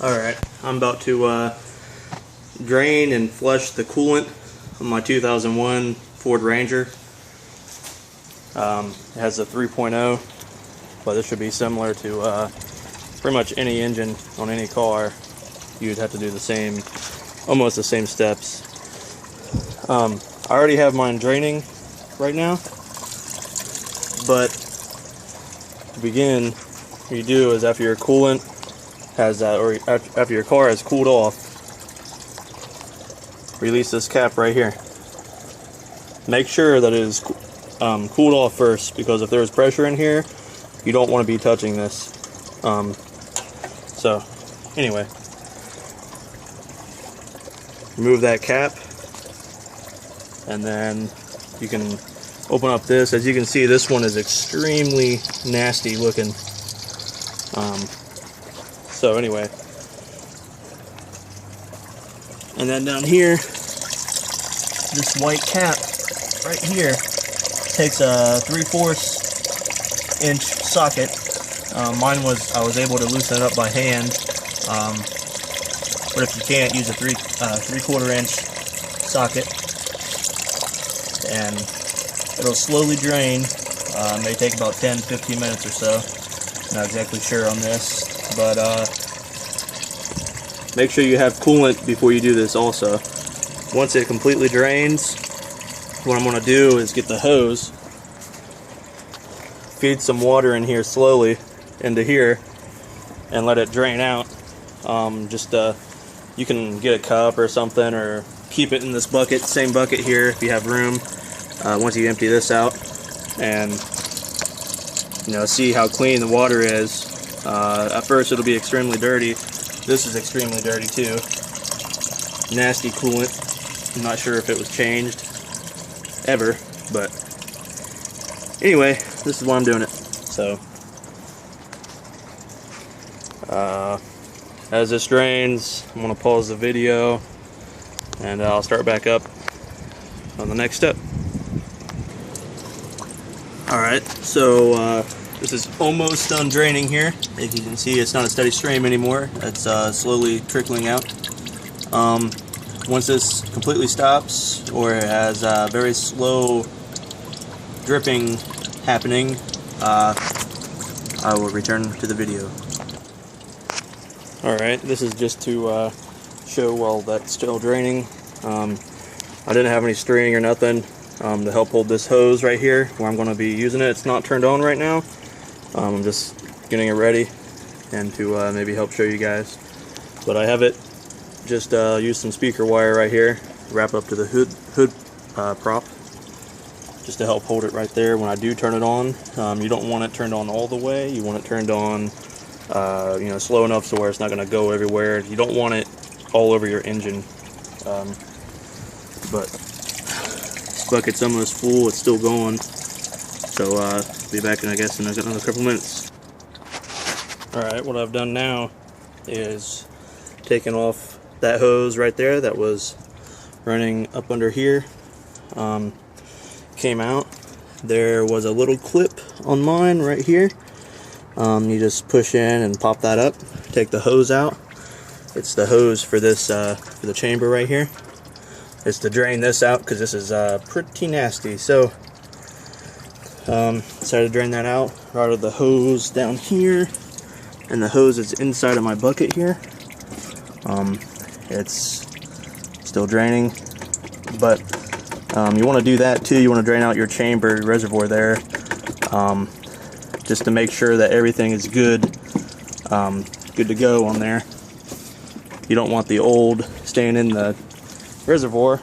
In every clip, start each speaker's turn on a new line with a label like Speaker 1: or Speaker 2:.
Speaker 1: Alright, I'm about to drain and flush the coolant on my 2001 Ford Ranger. It has a 3.0, but this should be similar to pretty much any engine on any car. You'd have to do the same, almost the same steps. I already have mine draining right now, but to begin, what you do is after your coolant has or after your car has cooled off, release this cap right here. Make sure that it is cooled off first, because if there's pressure in here, you don't want to be touching this. So anyway, remove that cap, and then you can open up this. As you can see, this one is extremely nasty looking. So anyway, and then down here, this white cap right here takes a 3/4 inch socket. I was able to loosen it up by hand, but if you can't, use a 3/4 inch socket, and it'll slowly drain. May take about 10-15 minutes or so. Not exactly sure on this, but make sure you have coolant before you do this also. Once it completely drains, what I'm going to do is get the hose, feed some water in here slowly into here, and let it drain out. You can get a cup or something, or keep it in this bucket, same bucket here if you have room. Once you empty this out, and see how clean the water is. At first it'll be extremely dirty. This is extremely dirty too. Nasty coolant. I'm not sure if it was changed ever, but anyway, this is why I'm doing it. So as this drains, I'm going to pause the video, and I'll start back up on the next step. Alright, so this is almost done draining here. As you can see, it's not a steady stream anymore. It's slowly trickling out. Once this completely stops, or it has very slow dripping happening, I will return to the video. Alright, this is just to show while that's still draining. I didn't have any string or nothing to help hold this hose right here where I'm going to be using it. It's not turned on right now. I'm just getting it ready, and to maybe help show you guys. But I have it just use some speaker wire right here, wrap up to the hood prop, just to help hold it right there when I do turn it on. You don't want it turned on all the way. You want it turned on slow enough so where it's not going to go everywhere. You don't want it all over your engine. But this bucket's almost full. It's still going. So be back in, I guess, in another couple minutes. Alright, what I've done now is taken off that hose right there that was running up under here. Came out. There was a little clip on mine right here. You just push in and pop that up. Take the hose out. It's the hose for this for the chamber right here. It's to drain this out, because this is pretty nasty. So decided to drain that out. Routed the hose down here, and the hose is inside of my bucket here. It's still draining, but you want to do that too. You want to drain out your chamber reservoir there, just to make sure that everything is good to go on there. You don't want the old staying in the reservoir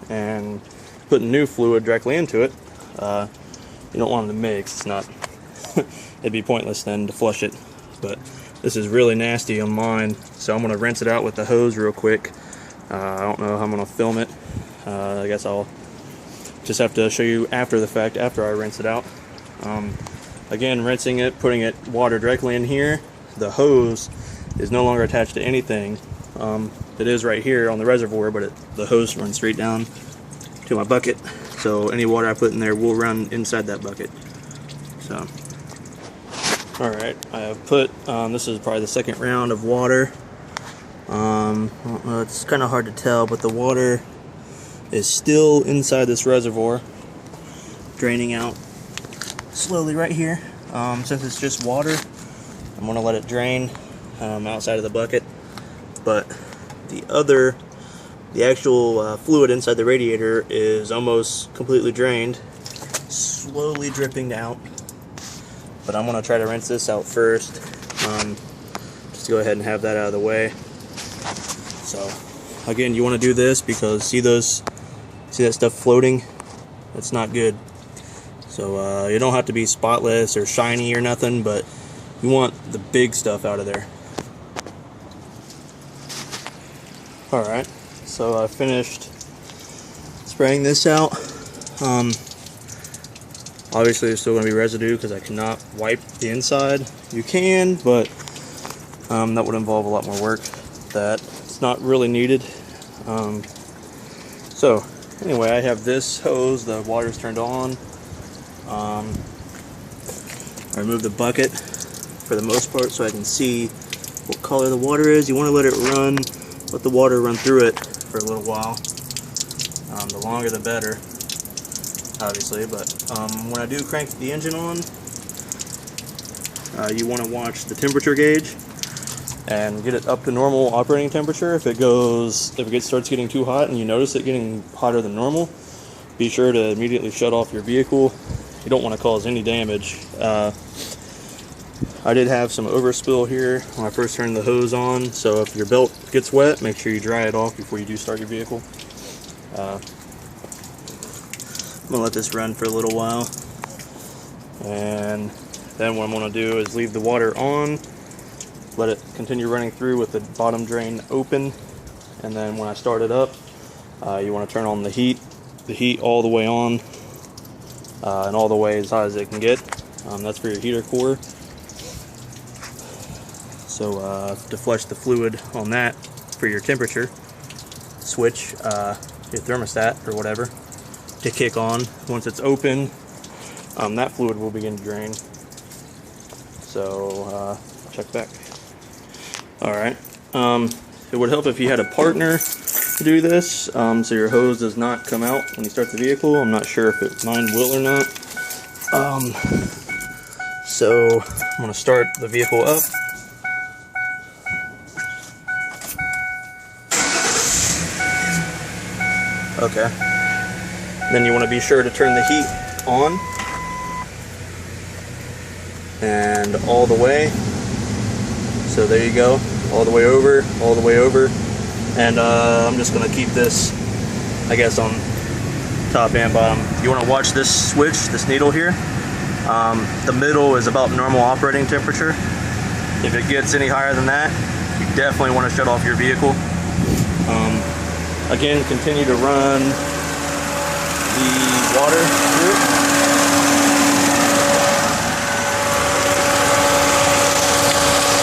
Speaker 1: and putting new fluid directly into it. You don't want them to mix. It's not it'd be pointless then to flush it. But this is really nasty on mine, so I'm going to rinse it out with the hose real quick. I don't know how I'm going to film it. I guess I'll just have to show you after the fact, after I rinse it out. Again, rinsing it, putting it water directly in here. The hose is no longer attached to anything. It is right here on the reservoir, but the hose runs straight down to my bucket. So any water I put in there will run inside that bucket. So Alright, I have put, this is probably the second round of water Well, it's kind of hard to tell, but the water is still inside this reservoir, draining out slowly right here. Since it's just water, I'm going to let it drain outside of the bucket. But the actual fluid inside the radiator is almost completely drained, slowly dripping out. But I'm going to try to rinse this out first, just to go ahead and have that out of the way. So again, you want to do this because see that stuff floating? That's not good. So you don't have to be spotless or shiny or nothing, but you want the big stuff out of there. Alright, so I finished spraying this out. Obviously there's still going to be residue because I cannot wipe the inside. You can, but that would involve a lot more work. That's not really needed. So anyway, I have this hose, the water's turned on. I remove the bucket for the most part so I can see what color the water is. You want to let it run, let the water run through it for a little while. The longer the better, obviously, but when I do crank the engine on, you want to watch the temperature gauge and get it up to normal operating temperature. If it starts getting too hot and you notice it getting hotter than normal, be sure to immediately shut off your vehicle. You don't want to cause any damage. I did have some overspill here when I first turned the hose on, so if your belt gets wet, make sure you dry it off before you do start your vehicle. I'm going to let this run for a little while, and then what I'm going to do is leave the water on, let it continue running through with the bottom drain open, and then when I start it up, you want to turn on the heat all the way on, and all the way as high as it can get. That's for your heater core. So to flush the fluid on that for your temperature, switch your thermostat or whatever to kick on. Once it's open, that fluid will begin to drain. So check back. Alright, it would help if you had a partner to do this, so your hose does not come out when you start the vehicle. I'm not sure if mine will or not. So I'm going to start the vehicle up. Okay. Then you want to be sure to turn the heat on and all the way. So there you go, all the way over, all the way over. And I'm just going to keep this, I guess, on top and bottom. You want to watch this switch, this needle here. The middle is about normal operating temperature. If it gets any higher than that, you definitely want to shut off your vehicle. Again, continue to run the water through it.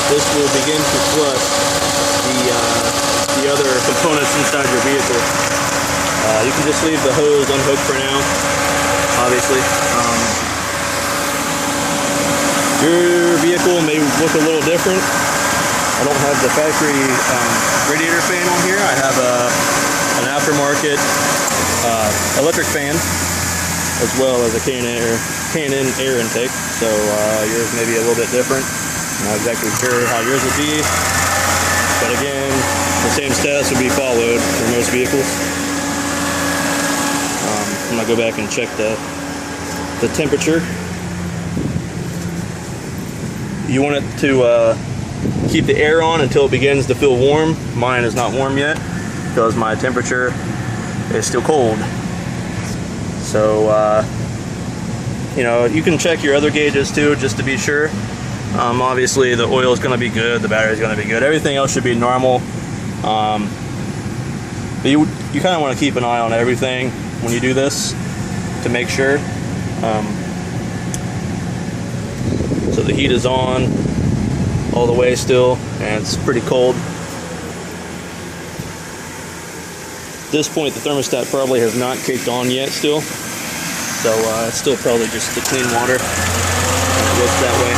Speaker 1: This will begin to flush the other components inside your vehicle. You can just leave the hose unhooked for now, obviously. Your vehicle may look a little different. I don't have the factory radiator fan on here. I have an aftermarket electric fan, as well as a K&N air intake. So yours may be a little bit different. I'm not exactly sure how yours would be, but again, the same steps would be followed for most vehicles. I'm gonna go back and check the temperature. You want it to keep the air on until it begins to feel warm. Mine is not warm yet because my temperature is still cold. So you know, you can check your other gauges too, just to be sure. Obviously the oil is going to be good, the battery is going to be good, everything else should be normal. But you kind of want to keep an eye on everything when you do this to make sure. So the heat is on all the way still, and it's pretty cold. At this point, the thermostat probably has not kicked on yet still, so it's still probably just the clean water. It looks that way.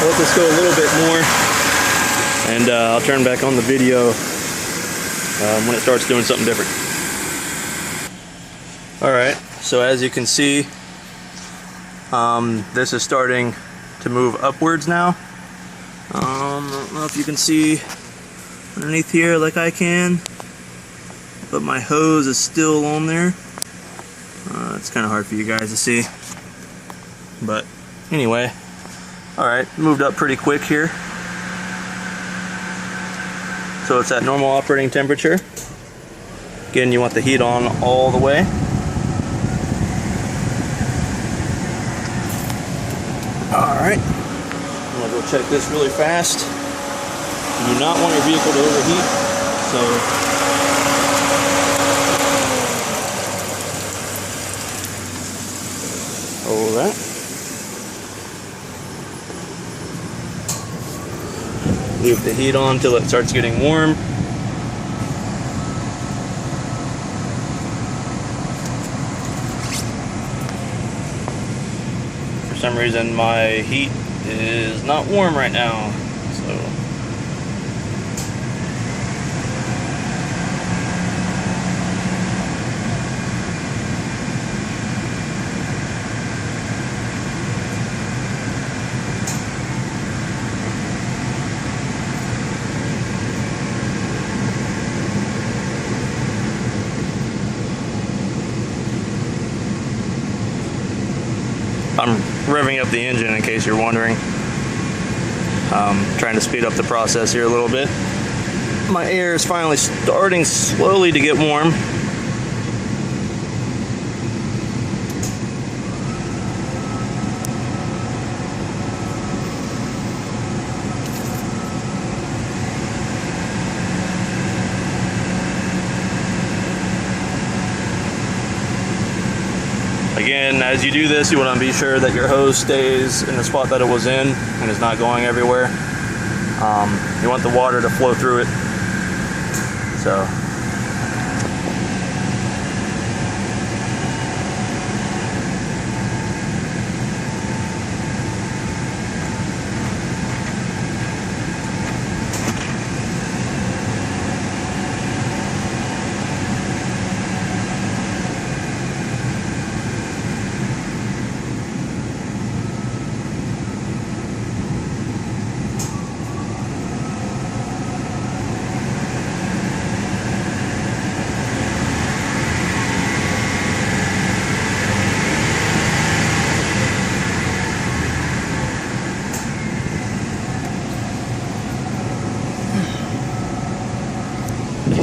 Speaker 1: So I'll let this go a little bit more, and I'll turn back on the video when it starts doing something different. Alright, so as you can see, this is starting to move upwards now. I don't know if you can see underneath here like I can, but my hose is still on there. It's kind of hard for you guys to see, but anyway, alright, moved up pretty quick here. So it's at normal operating temperature. Again, you want the heat on all the way. Alright, I'm going to go check this really fast. You do not want your vehicle to overheat, so hold that. Leave the heat on until it starts getting warm. For some reason my heat is not warm right now, so I'm revving up the engine in case you're wondering. Trying to speed up the process here a little bit. My air is finally starting slowly to get warm. Again, as you do this, you want to be sure that your hose stays in the spot that it was in and is not going everywhere. You want the water to flow through it. So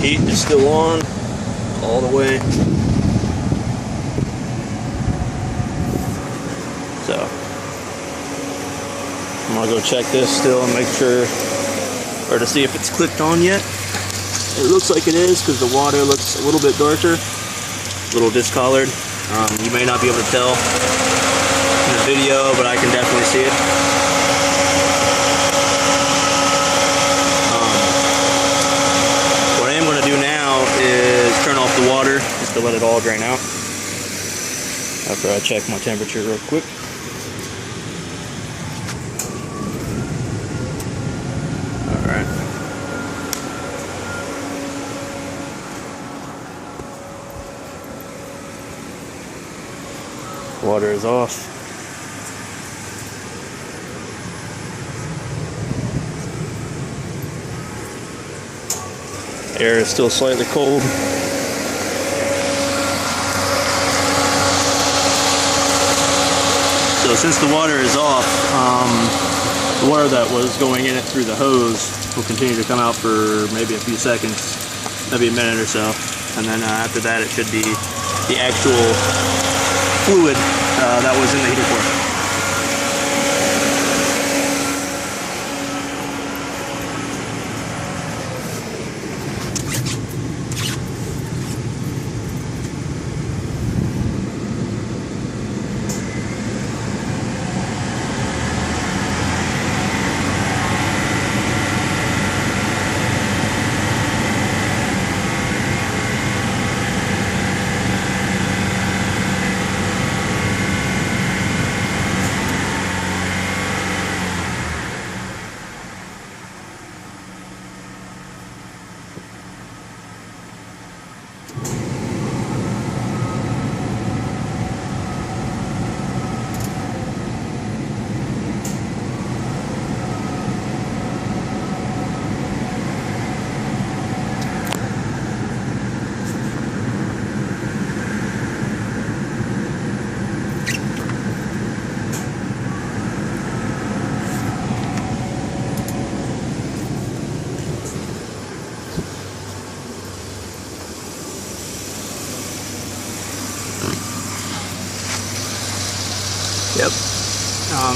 Speaker 1: heat is still on all the way. So I'm gonna go check this still and make sure, or to see if it's clicked on yet. It looks like it is because the water looks a little bit darker, a little discolored. You may not be able to tell in the video, but I can definitely see it. Turn off the water just to let it all drain out after I check my temperature real quick. Alright. Water is off. Air is still slightly cold. So since the water is off, the water that was going in it through the hose will continue to come out for maybe a few seconds, maybe a minute or so, and then after that it should be the actual fluid that was in the heater core.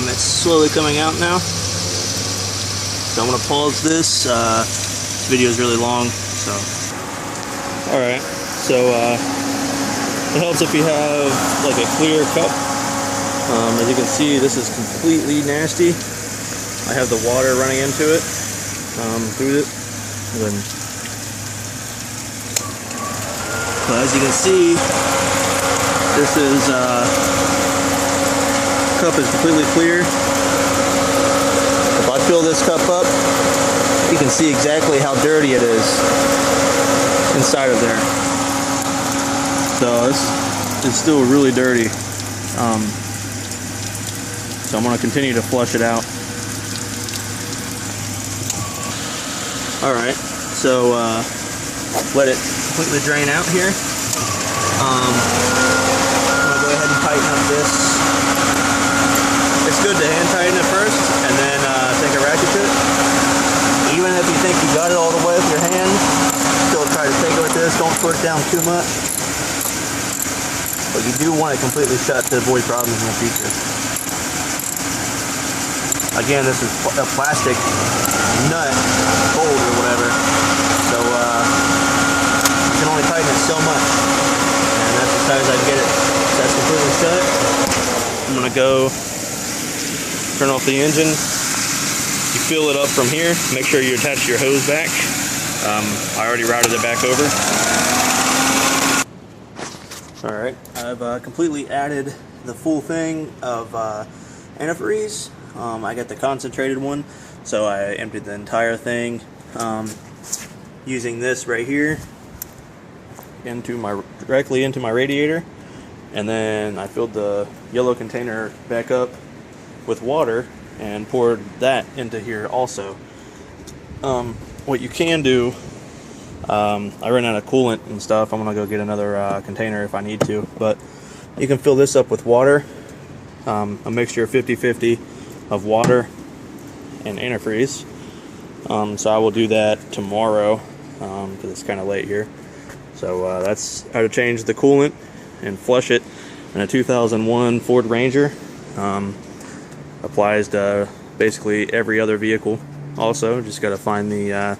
Speaker 1: It's slowly coming out now. So I'm gonna pause this. This video is really long, so. All right, so it helps if you have like a clear cup. As you can see, this is completely nasty. I have the water running into it, through it. But as you can see, this is cup is completely clear. If I fill this cup up, you can see exactly how dirty it is inside of there. So this is still really dirty. So I'm going to continue to flush it out. Alright, so let it completely drain out here. I'm going to go ahead and tighten up this. It's good to hand tighten it first and then take a ratchet to it. Even if you think you got it all the way with your hand, still try to take it with this. Don't push down too much. But you do want it completely shut to avoid problems in the future. Again, this is a plastic nut bolt or whatever, so you can only tighten it so much, and that's as tight as I can get it. So that's completely shut. I'm gonna go turn off the engine. You fill it up from here. Make sure you attach your hose back. I already routed it back over. All right, I've completely added the full thing of antifreeze. I got the concentrated one, so I emptied the entire thing using this right here directly into my radiator, and then I filled the yellow container back up with water and poured that into here also. What you can do, I ran out of coolant and stuff. I'm gonna go get another container if I need to, but you can fill this up with water, a mixture of 50-50 of water and antifreeze. So I will do that tomorrow because it's kind of late here. So that's how to change the coolant and flush it in a 2001 Ford Ranger. Applies to basically every other vehicle. Also, just got to find the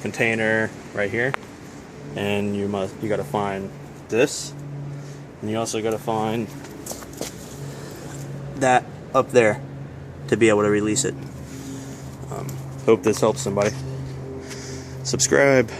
Speaker 1: container right here, and you got to find this, and you also got to find that up there to be able to release it. Hope this helps somebody. Subscribe.